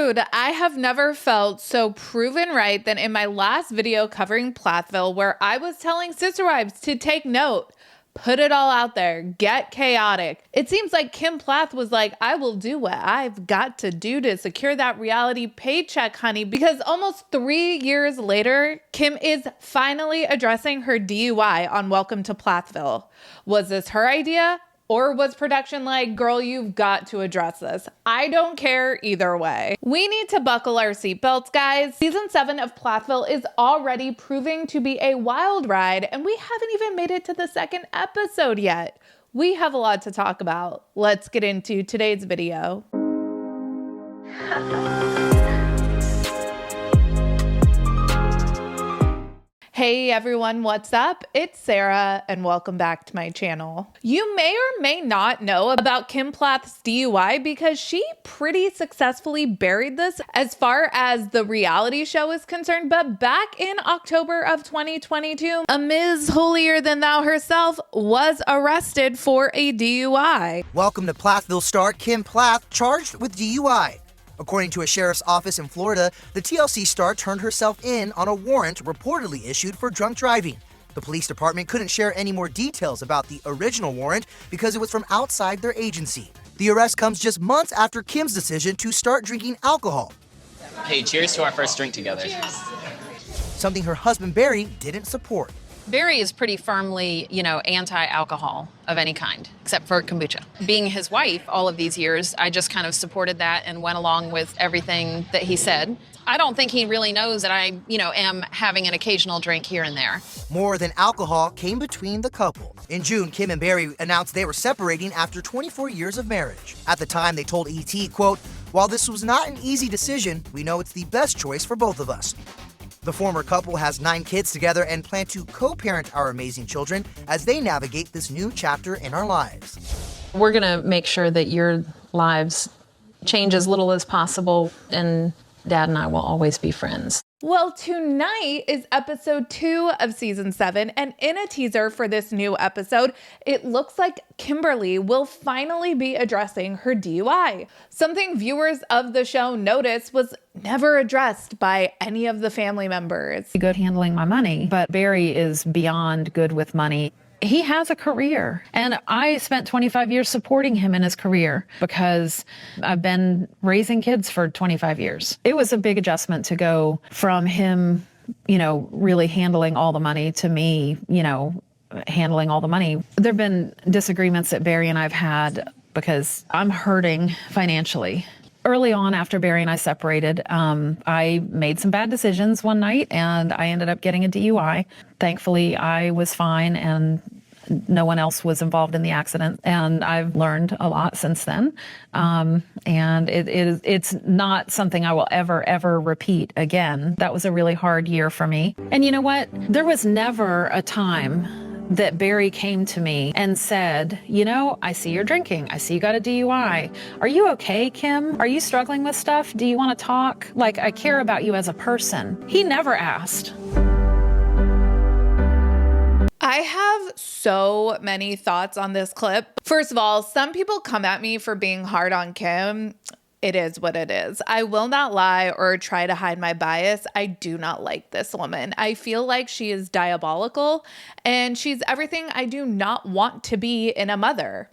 Dude, I have never felt so proven right than in my last video covering Plathville, where I was telling sister wives to take note. Put it all out there. Get chaotic. It seems like Kim Plath was like, I will do what I've got to do to secure that reality paycheck, honey, because almost 3 years later, Kim is finally addressing her DUI on Welcome to Plathville. Was this her idea? Or was production like, girl, you've got to address this? I don't care either way. We need to buckle our seatbelts, guys. Season 7 of Plathville is already proving to be a wild ride, and we haven't even made it to the second episode yet. We have a lot to talk about. Let's get into today's video. Hey everyone, what's up? It's Sarah and welcome back to my channel. You may or may not know about Kim Plath's DUI because she pretty successfully buried this as far as the reality show is concerned, but back in October of 2022, a Ms. Holier Than Thou herself was arrested for a DUI. Welcome to Plathville star Kim Plath, charged with DUI. According to a sheriff's office in Florida, the TLC star turned herself in on a warrant reportedly issued for drunk driving. The police department couldn't share any more details about the original warrant because it was from outside their agency. The arrest comes just months after Kim's decision to start drinking alcohol. Hey, cheers to our first drink together. Cheers. Something her husband Barry didn't support. Barry is pretty firmly, anti-alcohol of any kind, except for kombucha. Being his wife all of these years, I just kind of supported that and went along with everything that he said. I don't think he really knows that I, am having an occasional drink here and there. More than alcohol came between the couple. In June, Kim and Barry announced they were separating after 24 years of marriage. At the time, they told ET, quote, "While this was not an easy decision, we know it's the best choice for both of us." The former couple has 9 kids together and plan to co-parent our amazing children as they navigate this new chapter in our lives. We're going to make sure that your lives change as little as possible, and Dad and I will always be friends. Well, tonight is episode 2 of season 7, and in a teaser for this new episode, it looks like Kimberly will finally be addressing her DUI. Something viewers of the show noticed was never addressed by any of the family members. Good handling my money, but Barry is beyond good with money. He has a career, and I spent 25 years supporting him in his career because I've been raising kids for 25 years. It was a big adjustment to go from him, really handling all the money to me, handling all the money. There have been disagreements that Barry and I've had because I'm hurting financially. Early on, after Barry and I separated, I made some bad decisions one night and I ended up getting a DUI. Thankfully, I was fine and no one else was involved in the accident. And I've learned a lot since then. And it's not something I will ever repeat again. That was a really hard year for me. And you know what? There was never a time that Barry came to me and said, I see you're drinking. I see you got a DUI. Are you okay, Kim? Are you struggling with stuff? Do you want to talk? Like, I care about you as a person. He never asked. I have so many thoughts on this clip. First of all, some people come at me for being hard on Kim. It is what it is. I will not lie or try to hide my bias. I do not like this woman. I feel like she is diabolical and she's everything I do not want to be in a mother.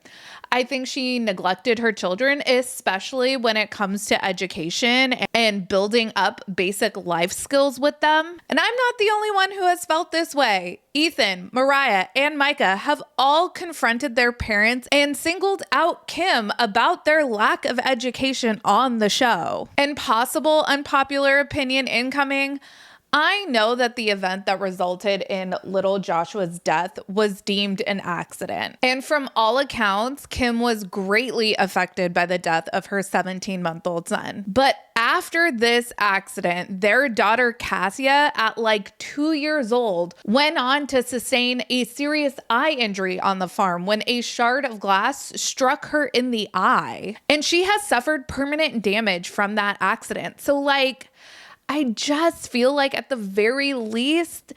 I think she neglected her children, especially when it comes to education and building up basic life skills with them. And I'm not the only one who has felt this way. Ethan, Mariah, and Micah have all confronted their parents and singled out Kim about their lack of education on the show. And possible unpopular opinion incoming, I know that the event that resulted in little Joshua's death was deemed an accident. And from all accounts, Kim was greatly affected by the death of her 17-month-old son. But after this accident, their daughter Cassia, at like 2 years old, went on to sustain a serious eye injury on the farm when a shard of glass struck her in the eye. And she has suffered permanent damage from that accident. So I just feel like at the very least,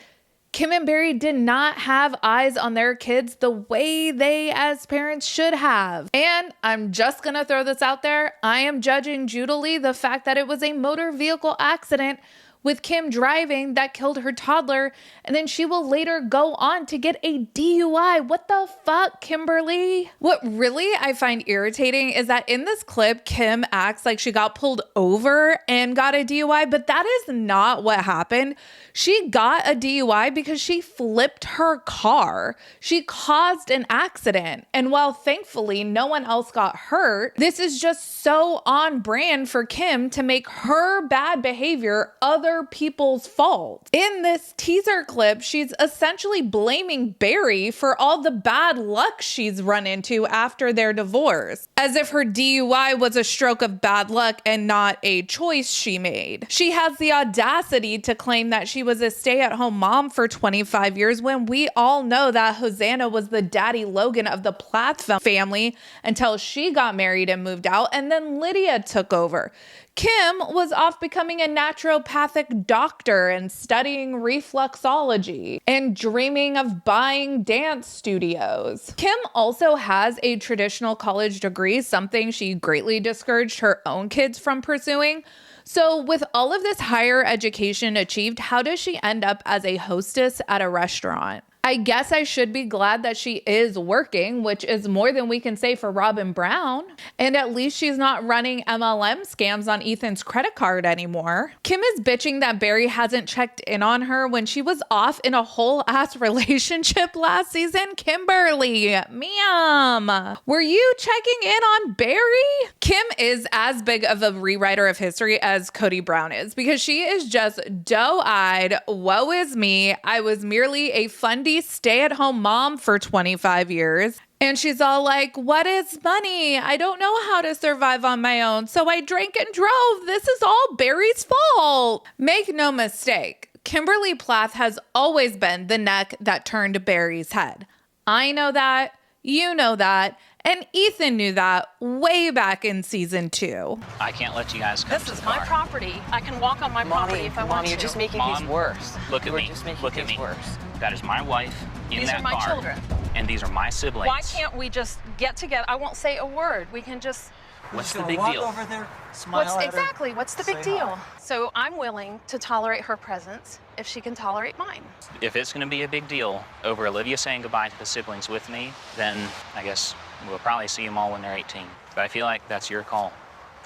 Kim and Barry did not have eyes on their kids the way they as parents should have. And I'm just gonna throw this out there. I am judging Judalee the fact that it was a motor vehicle accident with Kim driving that killed her toddler, and then she will later go on to get a DUI. What the fuck, Kimberly? What really I find irritating is that in this clip, Kim acts like she got pulled over and got a DUI, but that is not what happened. She got a DUI because she flipped her car. She caused an accident. And while thankfully no one else got hurt, this is just so on brand for Kim to make her bad behavior other people's fault. In this teaser clip, she's essentially blaming Barry for all the bad luck she's run into after their divorce, as if her DUI was a stroke of bad luck and not a choice she made. She has the audacity to claim that she was a stay-at-home mom for 25 years when we all know that Hosanna was the daddy Logan of the Plathville family until she got married and moved out, and then Lydia took over. Kim was off becoming a naturopathic doctor and studying reflexology and dreaming of buying dance studios. Kim also has a traditional college degree, something she greatly discouraged her own kids from pursuing. So with all of this higher education achieved, how does she end up as a hostess at a restaurant? I guess I should be glad that she is working, which is more than we can say for Robin Brown. And at least she's not running MLM scams on Ethan's credit card anymore. Kim is bitching that Barry hasn't checked in on her when she was off in a whole ass relationship last season. Kimberly, ma'am, were you checking in on Barry? Kim is as big of a rewriter of history as Cody Brown is, because she is just doe-eyed, woe is me, I was merely a fundy stay-at-home mom for 25 years. And she's all like, what is money? I don't know how to survive on my own, so I drank and drove. This is all Barry's fault. Make no mistake, Kimberly Plath has always been the neck that turned Barry's head. I know that, you know that, and Ethan knew that way back in season 2. I can't let you guys come This to is the my car. property. I can walk on my property if I want to. You're just making Mom, things worse. Look at You're me. just making Look at things me. worse. That is my wife in These that are my car. children. And these are my siblings. Why can't we just get together? I won't say a word. We can just... What's the Gonna big walk deal? over there, smile at her, What's the big say deal? hi. So I'm willing to tolerate her presence if she can tolerate mine. If it's going to be a big deal over Olivia saying goodbye to the siblings with me, then I guess we'll probably see them all when they're 18. But I feel like that's your call.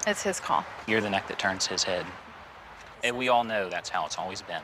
It's his call. You're the neck that turns his head. And we all know that's how it's always been.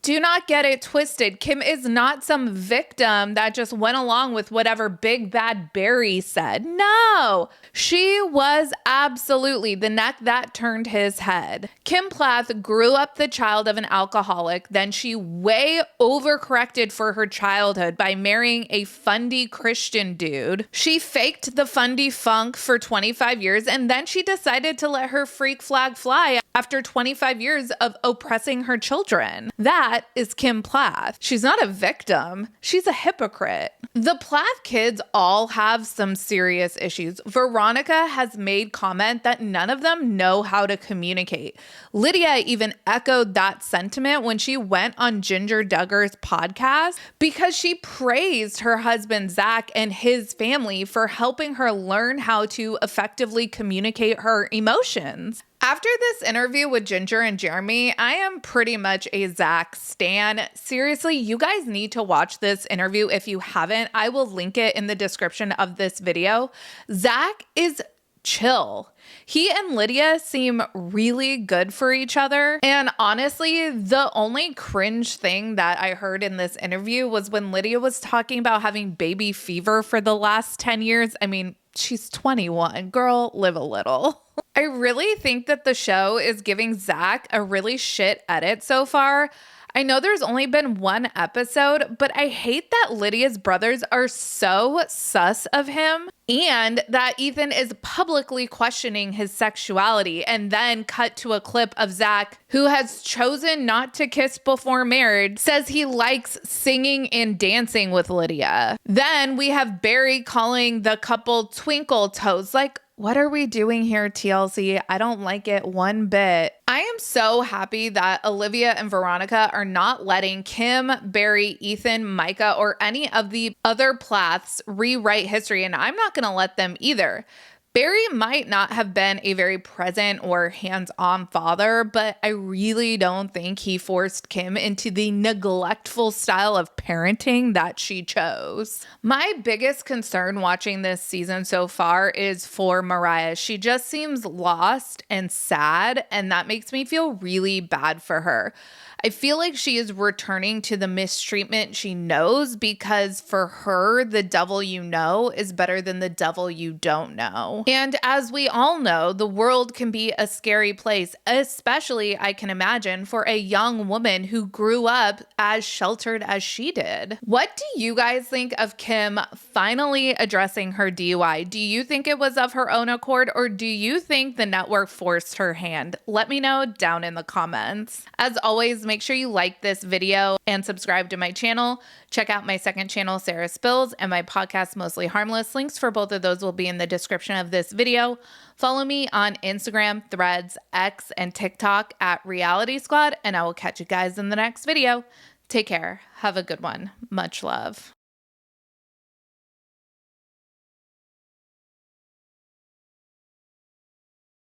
Do not get it twisted. Kim is not some victim that just went along with whatever big bad Barry said. No, she was absolutely the neck that turned his head. Kim Plath grew up the child of an alcoholic. Then she way overcorrected for her childhood by marrying a fundy Christian dude. She faked the fundy funk for 25 years, and then she decided to let her freak flag fly after 25 years of oppressing her children. That is Kim Plath. She's not a victim. She's a hypocrite. The Plath kids all have some serious issues. Veronica has made comment that none of them know how to communicate. Lydia even echoed that sentiment when she went on Ginger Duggar's podcast because she praised her husband Zach and his family for helping her learn how to effectively communicate her emotions. After this interview with Ginger and Jeremy, I am pretty much a Zach stan. Seriously, you guys need to watch this interview if you haven't. I will link it in the description of this video. Zach is chill. He and Lydia seem really good for each other. And honestly, the only cringe thing that I heard in this interview was when Lydia was talking about having baby fever for the last 10 years. I mean, she's 21. Girl, live a little. I really think that the show is giving Zach a really shit edit so far. I know there's only been one episode, but I hate that Lydia's brothers are so sus of him and that Ethan is publicly questioning his sexuality, and then cut to a clip of Zach, who has chosen not to kiss before marriage, says he likes singing and dancing with Lydia. Then we have Barry calling the couple twinkle toes. Like, what are we doing here, TLC? I don't like it one bit. I am so happy that Olivia and Veronica are not letting Kim, Barry, Ethan, Micah, or any of the other Plaths rewrite history, and I'm not going to let them either. Barry might not have been a very present or hands-on father, but I really don't think he forced Kim into the neglectful style of parenting that she chose. My biggest concern watching this season so far is for Mariah. She just seems lost and sad, and that makes me feel really bad for her. I feel like she is returning to the mistreatment she knows because for her, the devil you know is better than the devil you don't know. And as we all know, the world can be a scary place, especially, I can imagine, for a young woman who grew up as sheltered as she did. What do you guys think of Kim finally addressing her DUI? Do you think it was of her own accord, or do you think the network forced her hand? Let me know down in the comments. As always, make sure you like this video and subscribe to my channel. Check out my second channel, Sarah Spills, and my podcast, Mostly Harmless. Links for both of those will be in the description of this video. Follow me on Instagram, Threads, X, and TikTok at Reality Squad, and I will catch you guys in the next video. Take care. Have a good one. Much love.